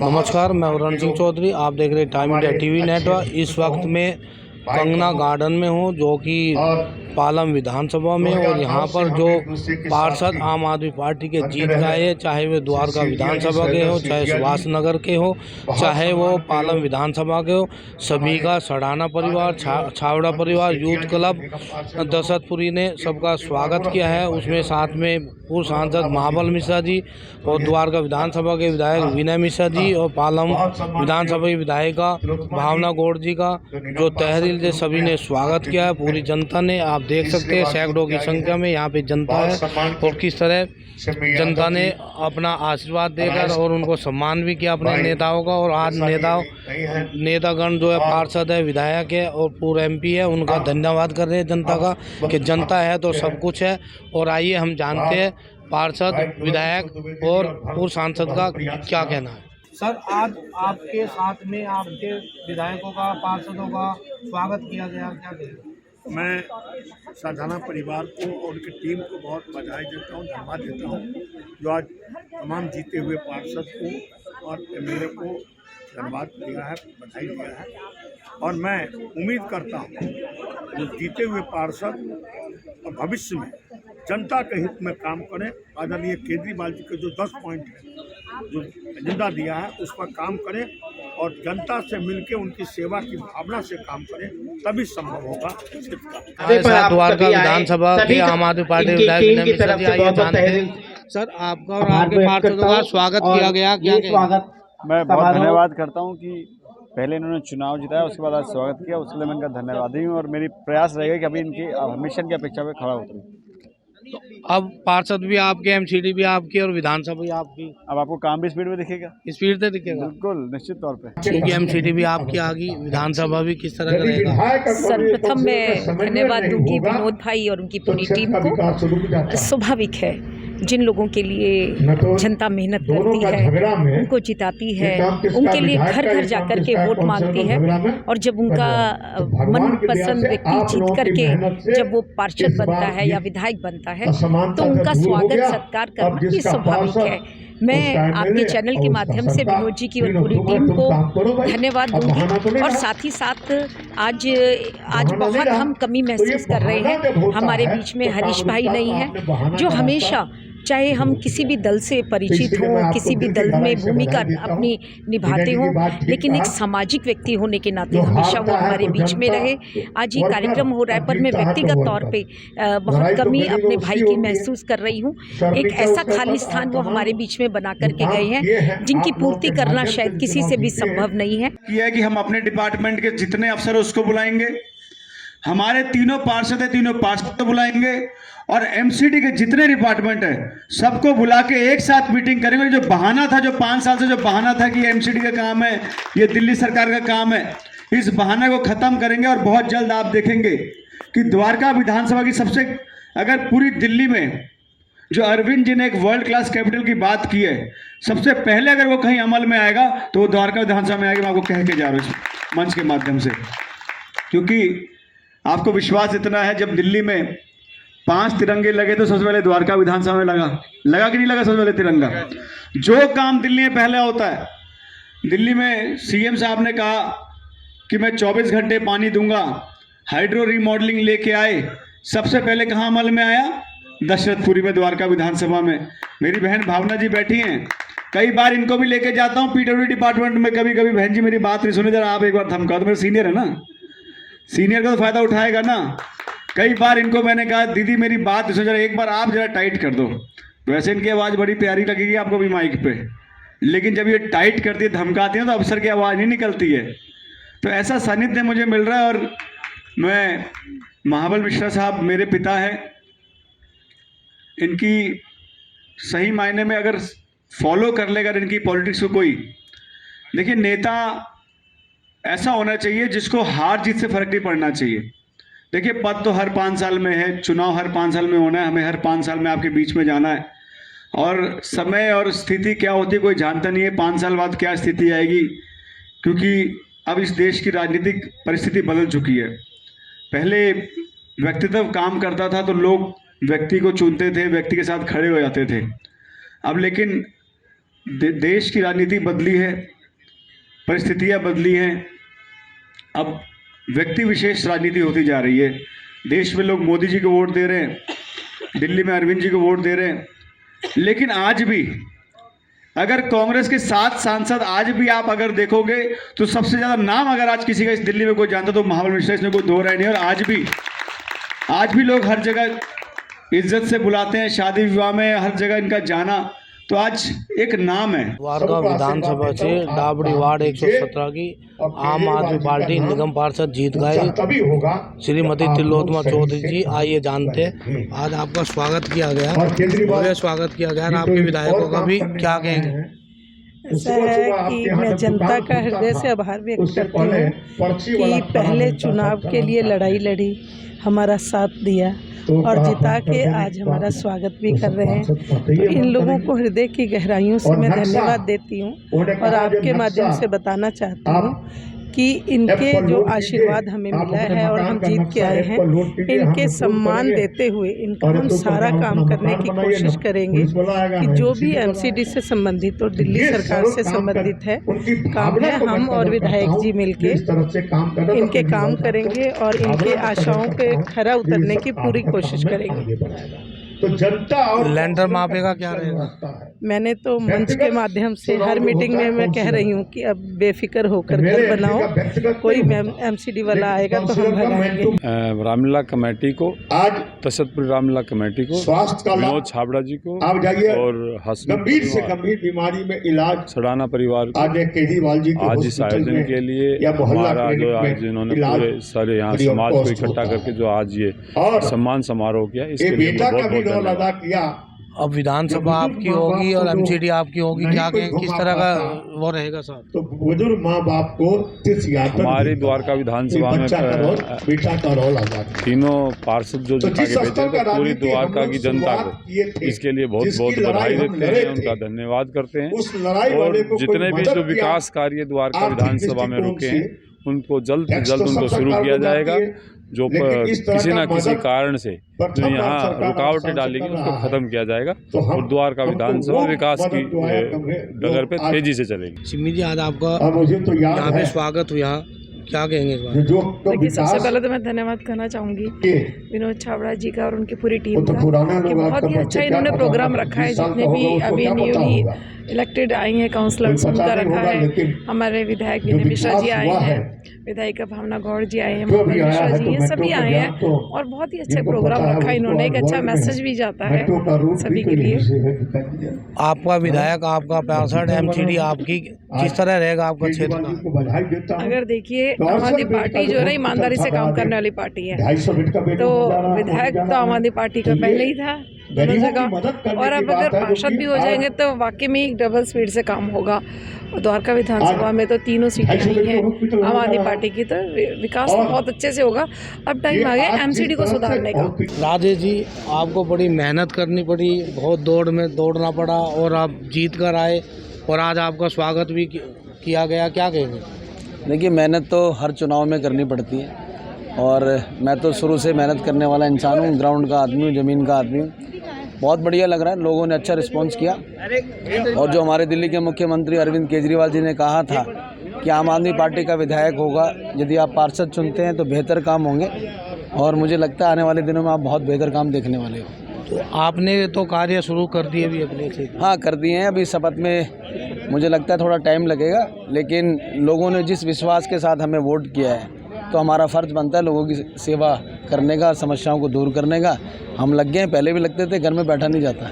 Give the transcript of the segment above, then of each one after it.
नमस्कार, मैं रण सिंह चौधरी। आप देख रहे हैं टाइम इंडिया टीवी नेटवर्क। इस वक्त में कंगना गार्डन में हूँ, जो कि पालम विधानसभा में, और यहाँ पर जो पार्षद आम आदमी पार्टी के जीत गए, चाहे वे द्वारका विधानसभा के हो, चाहे सुभाष नगर के हो, चाहे वो पालम विधानसभा के हो, सभी का सड़ाना परिवार, छावड़ा परिवार, यूथ क्लब दशरथपुरी ने सबका स्वागत किया है। उसमें साथ में पूर्व सांसद महाबल मिश्रा जी और द्वारका विधानसभा के विधायक विनय मिश्रा जी और पालम विधानसभा की विधायिका भावना गौड़ जी का जो तहरीर से सभी ने स्वागत किया है। पूरी जनता ने, आप देख सकते हैं सैकड़ों की संख्या में यहाँ पे जनता है, और किस तरह जनता ने अपना आशीर्वाद देकर और उनको सम्मान भी किया अपने नेताओं का। और आज नेतागण जो है, पार्षद है, विधायक है और पूर्व MP है, उनका धन्यवाद कर रहे हैं जनता का, कि जनता है तो सब कुछ है। और आइए हम जानते हैं पार्षद, विधायक और पूर्व सांसद का क्या कहना है। सर, आज आपके साथ में आपके विधायकों का, पार्षदों का स्वागत किया गया, क्या कहेंगे? मैं साधारण परिवार को और उनकी टीम को बहुत बधाई देता हूँ, धन्यवाद देता हूँ, जो आज तमाम जीते हुए पार्षद को और MLA को धन्यवाद दिया है, बधाई दिया है। और मैं उम्मीद करता हूँ जो जीते हुए पार्षद और भविष्य में जनता के हित में काम करें। आदरणीय केजरीवाल जी के जो 10 पॉइंट है, जो एजेंडा दिया है, उस पर काम करें और जनता से मिलकर उनकी सेवा की भावना से काम करें, तभी संभव होगा। द्वारका विधानसभा के आम आदमी पार्टी विधायक की तरफ से सर, आपका और आपके पार्षदों का स्वागत किया गया, क्या स्वागत? मैं बहुत धन्यवाद करता हूं कि पहले इन्होंने चुनाव जिताया, उसके बाद आज स्वागत किया, उसके लिए मैं इनका धन्यवाद हूँ। और मेरी प्रयास रहेगा कि अभी इनकी हमेशा इनकी अपेक्षा में खड़ा उतरूं। तो अब पार्षद भी आपके, MCD भी आपकी और विधानसभा भी आपकी। अब आपको काम भी स्पीड में दिखेगा? स्पीड से दिखेगा, बिल्कुल निश्चित तौर पे, क्योंकि MCD भी आपकी आ गई, विधानसभा भी किस तरह रहेगा? सर्वप्रथम मैं धन्यवाद दूंगी विनोद भाई और उनकी पूरी टीम को। स्वाभाविक है, जिन लोगों के लिए जनता मेहनत करती है, उनको जिताती है, उनके लिए घर घर जाकर के वोट मांगती है, और जब उनका मनपसंद व्यक्ति जीत करके जब वो पार्षद बनता है या विधायक बनता है, तो उनका स्वागत सत्कार करना भी स्वाभाविक है। मैं आपके चैनल के माध्यम से विनोद जी की और पूरी टीम को धन्यवाद दूंगी। और साथ ही साथ आज बहुत हम कमी महसूस कर रहे हैं, हमारे बीच में हरीश भाई नहीं है, जो हमेशा, चाहे हम किसी भी दल से परिचित हों, किसी भी दल में भूमिका अपनी निभाते हों, लेकिन एक सामाजिक व्यक्ति होने के नाते हमेशा वो हमारे बीच में रहे। आज ये कार्यक्रम हो रहा है, पर मैं व्यक्तिगत तौर पे बहुत कमी अपने भाई की महसूस कर रही हूँ। एक ऐसा खाली स्थान वो हमारे बीच में बना करके गए हैं, जिनकी पूर्ति करना शायद किसी से भी संभव नहीं है। यह है कि हम अपने डिपार्टमेंट के जितने अफसर उसको बुलाएंगे, हमारे तीनों पार्षद है, तीनों पार्षद बुलाएंगे, और MCD के जितने डिपार्टमेंट है सबको बुला के एक साथ मीटिंग करेंगे। जो बहाना था, जो 5 साल से जो बहाना था कि MCD का काम है, ये दिल्ली सरकार का काम है, इस बहाने को खत्म करेंगे। और बहुत जल्द आप देखेंगे कि द्वारका विधानसभा की सबसे, अगर पूरी दिल्ली में जो अरविंद जी ने एक वर्ल्ड क्लास कैपिटल की बात की है, सबसे पहले अगर वो कहीं अमल में आएगा तो वो द्वारका विधानसभा में आएगा। मैं आपको कह के जा रहा हूँ इस मंच के माध्यम से, क्योंकि आपको विश्वास इतना है, जब दिल्ली में 5 तिरंगे लगे तो सबसे पहले द्वारका विधानसभा में लगा कि नहीं लगा? सबसे पहले तिरंगा। जो काम दिल्ली में पहले होता है, दिल्ली में CM साहब ने कहा कि मैं 24 घंटे पानी दूंगा, हाइड्रो रीमॉडलिंग लेके आए, सबसे पहले कहाँ अमल में आया? दशरथपुरी में, द्वारका विधानसभा में। मेरी बहन भावना जी बैठी हैं, कई बार इनको भी लेके जाता हूँ PWD डिपार्टमेंट में। कभी कभी बहन जी मेरी बात नहीं सुने, जरा आप एक बार धमका दो, मेरे सीनियर है ना, सीनियर का तो फायदा उठाएगा ना। कई बार इनको मैंने कहा, दीदी मेरी बात सुनो जरा, एक बार आप जरा टाइट कर दो। वैसे इनकी आवाज़ बड़ी प्यारी लगेगी आपको भी माइक पे, लेकिन जब ये टाइट करती है, धमकाती है, तो अफसर की आवाज़ नहीं निकलती है। तो ऐसा सानिध्य मुझे मिल रहा है। और मैं, महाबल मिश्रा साहब मेरे पिता हैं, इनकी सही मायने में अगर फॉलो कर लेगा इनकी पॉलिटिक्स को कोई, देखिए नेता ऐसा होना चाहिए जिसको हार जीत से फर्क नहीं पड़ना चाहिए। देखिए पद तो हर 5 साल में है, चुनाव हर 5 साल में होना है, हमें हर 5 साल में आपके बीच में जाना है, और समय और स्थिति क्या होती है कोई जानता नहीं है, 5 साल बाद क्या स्थिति आएगी, क्योंकि अब इस देश की राजनीतिक परिस्थिति बदल चुकी है। पहले व्यक्तित्व काम करता था तो लोग व्यक्ति को चुनते थे, व्यक्ति के साथ खड़े हो जाते थे। अब लेकिन देश की राजनीति बदली है, परिस्थितियां बदली हैं। अब व्यक्ति विशेष राजनीति होती जा रही है। देश में लोग मोदी जी को वोट दे रहे हैं, दिल्ली में अरविंद जी को वोट दे रहे हैं, लेकिन आज भी अगर कांग्रेस के 7 सांसद आज भी आप अगर देखोगे तो सबसे ज्यादा नाम अगर आज किसी का इस दिल्ली में कोई जानता तो महाबल मिश्रा, इसमें कोई दो राय नहीं। और आज भी लोग हर जगह इज्जत से बुलाते हैं, शादी विवाह में हर जगह इनका जाना, तो आज एक नाम है। द्वारका विधानसभा से डाबड़ी वार्ड 117 की आम आदमी पार्टी निगम पार्षद जीत गए श्रीमती तिलोत्तमा चौधरी जी। आइए जानते हैं, आज आपका स्वागत किया गया, भव्य स्वागत किया गया, आपके विधायकों का भी क्या कहेंगे? ऐसा है कि मैं जनता का हृदय से आभार व्यक्त करती हूँ कि पहले चुनाव के लिए लड़ाई लड़ी, हमारा साथ दिया और जिता के आज हमारा स्वागत भी कर रहे हैं। तो इन लोगों को हृदय की गहराइयों से मैं धन्यवाद देती हूँ और आपके माध्यम से बताना चाहती हूँ कि इनके जो आशीर्वाद हमें मिला है और हम जीत के आए हैं, इनके सम्मान देते हुए इनका हम सारा काम करने की कोशिश करेंगे कि जो भी एमसीडी से संबंधित और दिल्ली सरकार से संबंधित है काम है, हम और विधायक जी मिलके इनके काम करेंगे और इनके आशाओं पे खरा उतरने की पूरी कोशिश करेंगे। तो जनता और लैंडर मापे का क्या रहेगा? मैंने तो मंच के माध्यम से हर मीटिंग में मैं कह रही हूँ कि अब बेफिक्र होकर घर बनाओ, कोई एमसीडी वाला आएगा तो हम भगाएंगे। रामलीला कमेटी को आज तशदपुर रामलीला कमेटी को, स्वास्थ्य का विनोद छाबड़ा जी को आप जाइए और गंभीर से गंभीर बीमारी में इलाज सड़ाना परिवार को आज केजरीवाल जी को आज इस आयोजन के लिए हमारा जो आज इन्होंने पूरे सारे यहाँ समाज को इकट्ठा करके जो आज ये सम्मान समारोह किया, इसके लिए बहुत अदा किया। अब विधानसभा आपकी होगी और एमसीडी आपकी होगी, क्या कहें, किस तरह का वो रहेगा सर? तो बुजुर्ग माँ बाप को हमारी द्वारका विधानसभा में बेटा का रोल अदा तीनों पार्षद जो जिता के भेजे थे पूरी द्वारका की जनता को इसके लिए बहुत बहुत बधाई देते हैं, उनका धन्यवाद करते हैं। और जितने भी जो विकास कार्य द्वारका विधानसभा में रुके हैं उनको जल्द से जल्द उनको शुरू किया जाएगा। जो किसी न किसी कारण से जो यहाँ रुकावटें डालेगी उसको खत्म किया जाएगा और द्वारका विधानसभा विकास की डगर पे तेजी से चलेगी। सिमी जी, आज आपका यहाँ पे स्वागत हुआ, क्या कहेंगे इस बार? देखिए, सबसे पहले तो मैं धन्यवाद करना चाहूँगी विनोद छाबड़ा जी का और उनकी पूरी टीम का कि बहुत ही अच्छा इन्होंने प्रोग्राम रखा है। जितने भी अभी न्यूली इलेक्टेड आई हैं काउंसलर्स उनका रखा है, हमारे विधायक विनय मिश्रा जी आए हैं, विधायिका भावना गौड़ जी आए हैं, महाबल मिश्रा जी, ये सभी आए हैं और बहुत ही अच्छा प्रोग्राम रखा है इन्होंने। एक अच्छा मैसेज भी जाता है सभी के लिए। आपका विधायक, आपका पार्षद, एमसीडी आपकी किस तरह रहेगा आपका क्षेत्र का? अगर देखिए, आम आदमी पार्टी जो है ना ईमानदारी से काम करने वाली पार्टी है, तो विधायक तो आम आदमी पार्टी का पहले ही था दोनों जगह, और अब अगर पार्षद भी हो जाएंगे तो वाकई में एक डबल स्पीड से काम होगा। और द्वारका विधानसभा में तो तीनों सीटें नहीं हैं आम आदमी पार्टी की, तो विकास तो बहुत अच्छे से होगा। अब टाइम आ गया एमसीडी को सुधारने का। राजेश जी, आपको बड़ी मेहनत करनी पड़ी, बहुत दौड़ में दौड़ना पड़ा और आप जीत कर आए और आज आपका स्वागत भी किया गया, क्या कहेंगे? देखिए, मेहनत तो हर चुनाव में करनी पड़ती है और मैं तो शुरू से मेहनत करने वाला इंसान हूँ, ग्राउंड का आदमी हूँ, ज़मीन का आदमी हूँ। बहुत बढ़िया लग रहा है, लोगों ने अच्छा रिस्पांस किया। और जो हमारे दिल्ली के मुख्यमंत्री अरविंद केजरीवाल जी ने कहा था कि आम आदमी पार्टी का विधायक होगा, यदि आप पार्षद चुनते हैं तो बेहतर काम होंगे, और मुझे लगता है आने वाले दिनों में आप बहुत बेहतर काम देखने वाले हो। तो आपने तो कार्य शुरू कर दिए भी अपने से? हाँ, कर दिए हैं। अभी शपथ में मुझे लगता है थोड़ा टाइम लगेगा, लेकिन लोगों ने जिस विश्वास के साथ हमें वोट किया है तो हमारा फ़र्ज़ बनता है लोगों की सेवा करने का, समस्याओं को दूर करने का। हम लग गए हैं, पहले भी लगते थे, घर में बैठा नहीं जाता।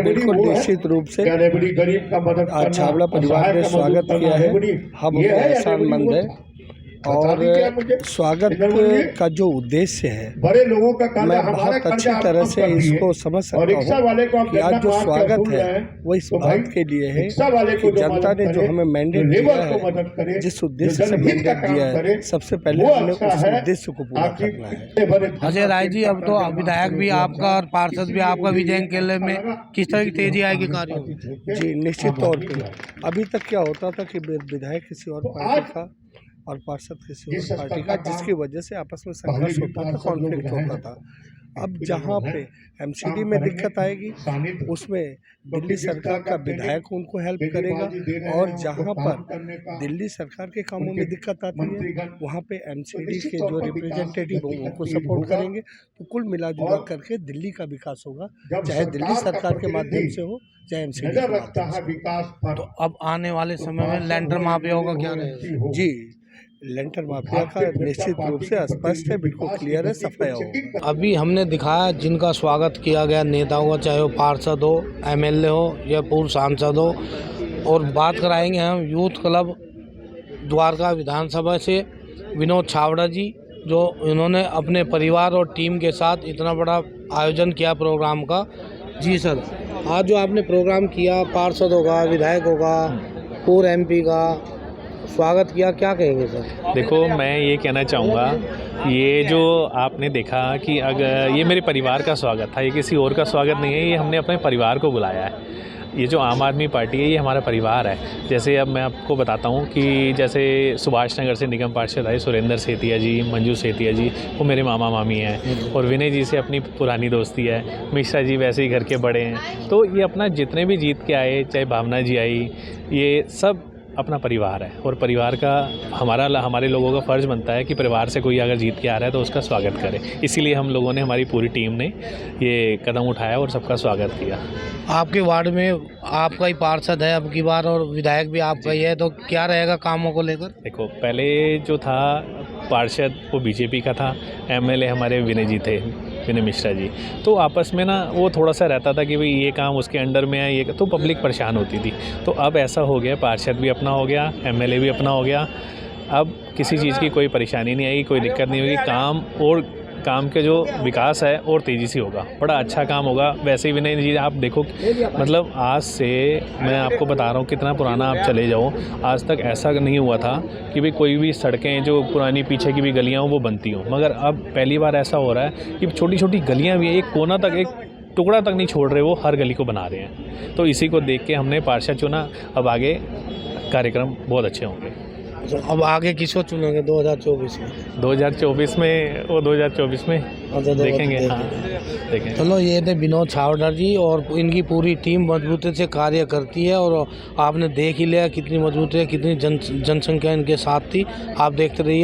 बिल्कुल निश्चित रूप से आज छाबड़ा परिवार ने स्वागत किया है, हम एहसानमंद है और स्वागत का जो उद्देश्य है बड़े लोगों का मैं बहुत अच्छी तरह से इसको समझ सकता हूँ कि आज जो स्वागत है वो इस बात के लिए है कि जनता ने जो हमें मैंडेट दिया है, जिस उद्देश्य से मैंडेट दिया है, सबसे पहले हमें उस उद्देश्य को पूरा करना है। अजय राय जी, अब तो विधायक भी आपका और पार्षद भी आपका विजय केले में किस तरह की तेजी आएगी कार्यों में? जी, निश्चित तौर पर अभी तक क्या होता था कि विधायक किसी और पार्टी का और पार्षद किसी और पार्टी का, जिसकी वजह से आपस में संघर्ष होता था, कॉन्फ्लिक्ट होता था। अब जहाँ पे एमसीडी में दिक्कत आएगी उसमें दिल्ली सरकार का विधायक उनको हेल्प करेगा, और जहाँ पर दिल्ली सरकार के कामों में दिक्कत आती है वहाँ पे एमसीडी के जो रिप्रेजेंटेटिव हों उनको सपोर्ट करेंगे। तो कुल मिला जुला करके दिल्ली का विकास होगा, चाहे दिल्ली सरकार के माध्यम से हो चाहे एमसीडी के माध्यम से। तो अब आने वाले समय में लेंटर माफिया होगा क्या रहेगा? जी, लेंटर माफिया का निश्चित रूप से स्पष्ट है, बिल्कुल क्लियर है, सफाया होगा। अभी हमने दिखाया जिनका स्वागत किया गया नेताओं का, चाहे वो पार्षद हो, एमएलए हो या पूर्व सांसद हो। और बात कराएंगे हम यूथ क्लब द्वारका विधानसभा से विनोद छावड़ा जी, जो इन्होंने अपने परिवार और टीम के साथ इतना बड़ा आयोजन किया प्रोग्राम का। जी सर, आज जो आपने प्रोग्राम किया, पार्षद होगा, विधायक होगा, पूर्व एमपी का स्वागत किया, क्या कहेंगे सर? देखो, मैं ये कहना चाहूँगा, ये जो आपने देखा कि अगर ये मेरे परिवार का स्वागत था, ये किसी और का स्वागत नहीं है, ये हमने अपने परिवार को बुलाया है। ये जो आम आदमी पार्टी है ये हमारा परिवार है। जैसे अब मैं आपको बताता हूँ कि जैसे सुभाष नगर से निगम पार्षद आए सुरेंद्र सेतिया जी, मंजू सेतिया जी, वो मेरे मामा मामी हैं, और विनय जी से अपनी पुरानी दोस्ती है, मिश्रा जी वैसे ही घर के बड़े हैं। तो ये अपना जितने भी जीत के आए, चाहे भावना जी आई, ये सब अपना परिवार है। और परिवार का हमारे लोगों का फ़र्ज़ बनता है कि परिवार से कोई अगर जीत के आ रहा है तो उसका स्वागत करें। इसीलिए हम लोगों ने, हमारी पूरी टीम ने ये कदम उठाया और सबका स्वागत किया। आपके वार्ड में आपका ही पार्षद है अब की बार, और विधायक भी आपका ही है, तो क्या रहेगा कामों को लेकर? देखो, पहले जो था पार्षद वो बीजेपी का था, एमएलए हमारे विनय जी थे, विनय मिश्रा जी। तो आपस में ना वो थोड़ा सा रहता था कि भाई ये काम उसके अंडर में है, ये तो पब्लिक परेशान होती थी। तो अब ऐसा हो गया, पार्षद भी अपना हो गया, एमएलए भी अपना हो गया। अब किसी चीज़ की कोई परेशानी नहीं आएगी, कोई दिक्कत नहीं होगी। काम के जो विकास है और तेज़ी से होगा, बड़ा अच्छा काम होगा। वैसे ही विनय जी आप देखो, मतलब आज से मैं आपको बता रहा हूँ, कितना पुराना आप चले जाओ, आज तक ऐसा नहीं हुआ था कि भाई कोई भी सड़कें जो पुरानी पीछे की भी गलियाँ हों वो बनती हों। मगर अब पहली बार ऐसा हो रहा है कि छोटी छोटी गलियाँ भी, एक कोना तक, एक टुकड़ा तक नहीं छोड़ रहे, वो हर गली को बना रहे हैं। तो इसी को देख के हमने पार्षद चुना। अब आगे कार्यक्रम बहुत अच्छे होंगे। तो अब आगे किसको चुनेंगे 2024 में? 2024 में वो 2024 में देखेंगे। हाँ, देखेंगे। चलो, ये थे विनोद छावड़ा जी, और इनकी पूरी टीम मजबूती से कार्य करती है, और आपने देख ही लिया कितनी मजबूती है, कितनी जनसंख्या इनके साथ थी। आप देखते रहिए।